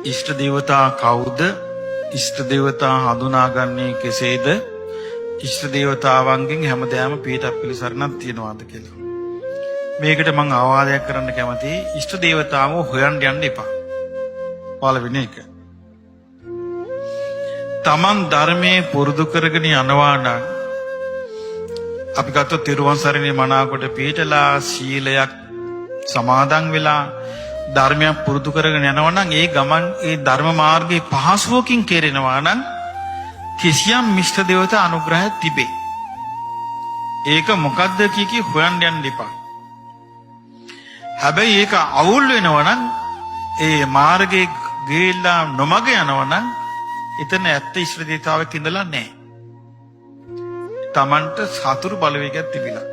ඉෂ්ට දේවතා කවුද? ඉෂ්ට දේවතා හඳුනාගන්නේ කෙසේද? ඉෂ්ට දේවතාවන්ගෙන් හැමදාම පිටක් පිළිසරණක් තියනවාද කියලා. මේකට මම අවවාදයක් කරන්න කැමතියි. ඉෂ්ට දේවතාවෝ හොයන්න යන්න එපා. පළවෙනි එක. තමන් ධර්මයේ පුරුදු කරගෙන යනවා නම් අපි ගත්තොත් තිරුවන් සරණේ මනාකොට පිටලා සීලයක් සමාදන් වෙලා ධර්මයක් පුරුදු කරගෙන යනවා නම් ඒ ගමන් ඒ ධර්ම මාර්ගයේ පහසුවකින් කෙරෙනවා නම් කිසියම් මිෂ්ඨ දේවතා අනුග්‍රහයක් තිබේ. ඒක මොකද්ද කී හොයන්න යන්න එපා. හැබැයි ඒක අවුල් වෙනවා නම් ඒ මාර්ගයේ ගිහිල්ලා නොමග යනවා නම් එතන ඇත්ත ඉෂ්ඨ දේවතාවෙක් ඉඳලා නැහැ. තමන්ට සතුරු බලවේගයක් තිබිලා.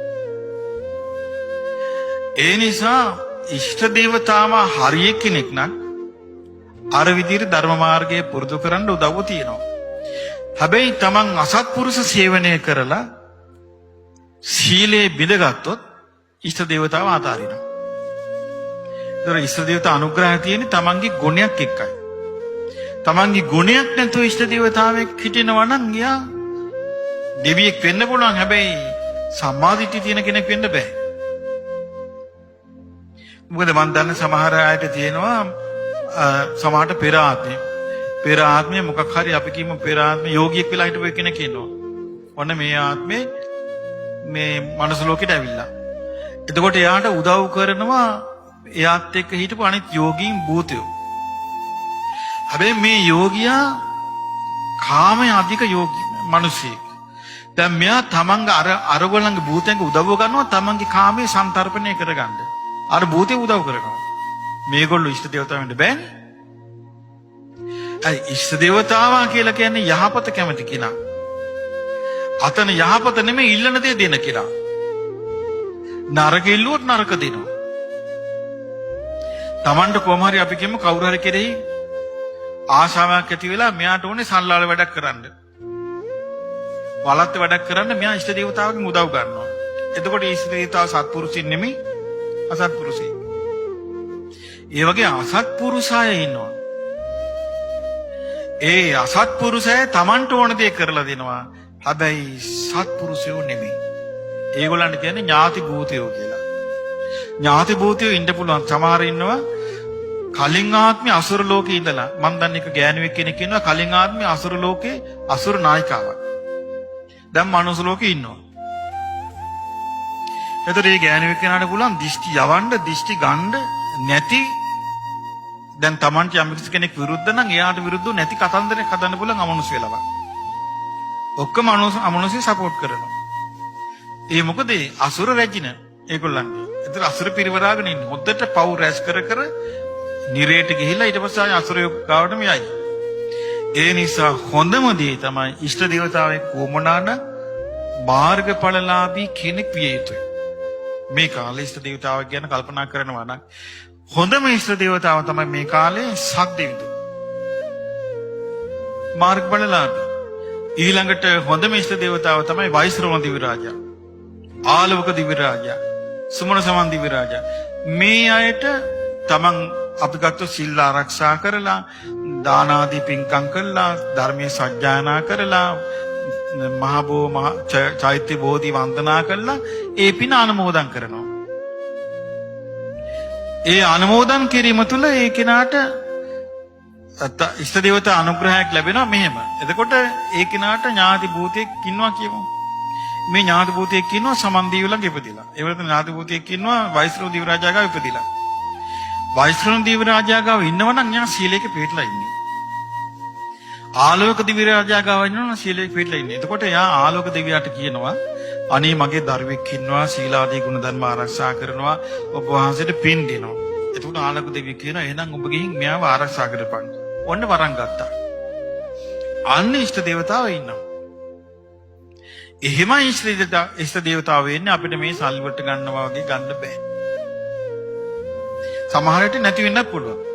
ඒ නිසා ඉෂ්ඨ දේවතාව හරිය කෙනෙක් නම් අර විදිහට ධර්ම මාර්ගයේ පුරුදු කරන්න උදව්ව තියෙනවා. හැබැයි තමන් අසත්පුරුෂ සේවනය කරලා සීලේ බිඳගත්තොත් ඉෂ්ඨ දේවතාව අතාරිනවා. ඒතර ඉෂ්ඨ දේවතා අනුග්‍රහය තියෙන්නේ තමන්ගේ ගුණයක් එක්කයි. තමන්ගේ ගුණයක් නැතුව ඉෂ්ඨ දේවතාවෙක් හිටිනවා නම් යා දෙවියෙක් වෙන්න පුළුවන්. හැබැයි සම්මාදිට්ඨිය තියෙන කෙනෙක් වෙන්න බෑ. මොකද මම දන්න සමහර අයට තියෙනවා සමහරට පෙර ආත්මේ මොකක් හරි අපි කියමු පෙර ආත්මේ යෝගියෙක් වෙලා හිටපු කෙනෙක් ඉන්නවා. ඔන්න මේ ආත්මේ මේ මනුස්ස ලෝකෙට ඇවිල්ලා. එතකොට එයාට උදව් කරනවා එයාත් එක්ක හිටපු අනිත් යෝගීන් භූතයෝ. හැබැයි මේ යෝගියා කාමයේ අධික යෝගී මිනිසෙක්. දැන් මෙයා තමන්ගේ අරගොල්ලන්ගේ භූතයන්ගේ උදව්ව ගන්නවා තමන්ගේ කාමයේ සන්තරපණය කරගන්න. අර භූතේ උදව් කරනවා. මේගොල්ලෝ ඉෂ්ට දේවතාව වෙන්න බෑනේ. අයි ඉෂ්ට දේවතාවා කියලා කියන්නේ යහපත කැමති කෙනා. අතන යහපත නෙමෙයි ඉල්ලන දේ දෙන කෙනා. නරක ඉල්ලුවොත් නරක දෙනවා. Tamanට කොහොම හරි අපි කියමු කවුරු හරි කෙරෙහි ආශාවක් ඇති වෙලා මෙයාට ඕනේ සල්ලාල වැඩක් කරන්න. වලත් වැඩක් කරන්න මෙයා ඉෂ්ට දේවතාවගෙන් උදව් ගන්නවා. එතකොට ඉෂ්ට දේවතාව සත්පුරුෂින් නෙමෙයි අසත්පුරුෂයි. ඒ වගේ අසත්පුරුෂය ඉන්නවා. ඒ අසත්පුරුෂය Tamanට ඕන දේ කරලා දෙනවා. හැබැයි සත්පුරුෂයෝ නෙමෙයි. ඒගොල්ලන්ට කියන්නේ ඥාති භූතයෝ කියලා. ඥාති භූතයෝ ඉන්න පුළුවන්. සමහර ඉන්නවා කලින් ආත්මේ අසුර ලෝකේ ඉඳලා මම දන්න එක ගෑනුවෙක් කෙනෙක් ඉන්නවා කලින් ආත්මේ අසුර ලෝකේ අසුර නායිකාවක්. දැන් මනුස්ස ලෝකේ ඉන්නවා. එතකොට මේ ගෑනුවෙක් කෙනාට පුළුවන් දිෂ්ටි යවන්න දිෂ්ටි ගන්න නැති දැන් Tamanට යම් කෙනෙක් විරුද්ධ නම් එයාට විරුද්ධව නැති කතන්දරයක් හදන්න පුළුවන් අමනුෂ්‍ය වෙලව. ඔක්කොම අමනුෂ්‍ය සපෝට් කරනවා. ඒ මොකද අසුර රැජින ඒගොල්ලන්ගේ. ඒතර අසුර පිරිවරාගෙන ඉන්නේ. හොද්දට පව් රැස් කර කර නිරේට ගිහිල්ලා ඊට පස්සේ අසුරයෝ ගාවටම යයි. ඒ නිසා හොඳම දේ තමයි ඉෂ්ට දේවතාවෙක් වුමනාන මාර්ගඵලලාභී කෙනෙක් විය යුතුයි. මේ කාලේ ඉෂ්ට දේවතාවක් ගැන කල්පනා කරනවා නම් හොඳම ඉෂ්ට දේවතාව තමයි මේ කාලේ සක්දෙවිඳු. මාර්ගඵලලාභී. ඊළඟට හොඳම ඉෂ්ට දේවතාව තමයි වෛශ්‍රවණ දිව්‍ය රාජා. ආලවක දිව්‍ය රාජා. සුමන සමන් දිව්‍ය රාජා. මේ අයට තමන් අපි ගත්තොත් සිල් ආරක්ෂා කරලා දාන ආදී පින්කම් කරලා ධර්මයේ සත්‍යයනා කරලා මහ චෛත්‍ය බෝධි වන්දනා කරලා ඒ පින අනුමෝදන් කරනවා. ඒ අනුමෝදන් කිරීම තුළ ඒ කෙනාට ඉෂ්ට දේවතා අනුග්‍රහයක් ලැබෙනවා මෙහෙම. එතකොට ඒ කෙනාට ඥාති භූතයෙක් ඉන්නවා කියමු. මේ ඥාති භූතයෙක් ඉන්නවා සමන් දිව්‍ය ළඟ ඉපදිලා. ඒ වගේම ඥාති භූතයෙක් ඉන්නවා වෛශ්‍රව දිව්‍ය රාජා ගාව ඉපදිලා. වෛශ්‍රව දිව්‍ය රාජා ගාව ඉන්නවනම් ඥා සීලයක පිළිපදලා ඉන්නේ. ආලෝක දිව්‍ය රාජා ගාව ඉන්නවනම් සීලයක පිළිපදලා ඉන්නේ. එතකොට එයා ආලෝක දෙවියාට කියනවා අනේ මගේ දරුවෙක් ඉන්නවා සීලාදී ගුණ ධර්ම ආරක්ෂා කරනවා ඔබ වහන්සේට පින් දෙනවා. එතකොට ආලෝක දෙවිය කියනවා එහෙනම් ඔබ ගිහින් මෙයාව ආරක්ෂා කරපන්. ඔන්න වරන් ගත්තා. අන්න ඉෂ්ට දේවතාව ඉන්නවා. එහෙමයි ඉෂ්ට දේවතාව වෙන්නේ අපිට මේ සල්වලට ගන්නවා වගේ ගන්න බෑ. සමහරට නැති වෙන්නත් පුළුවන්.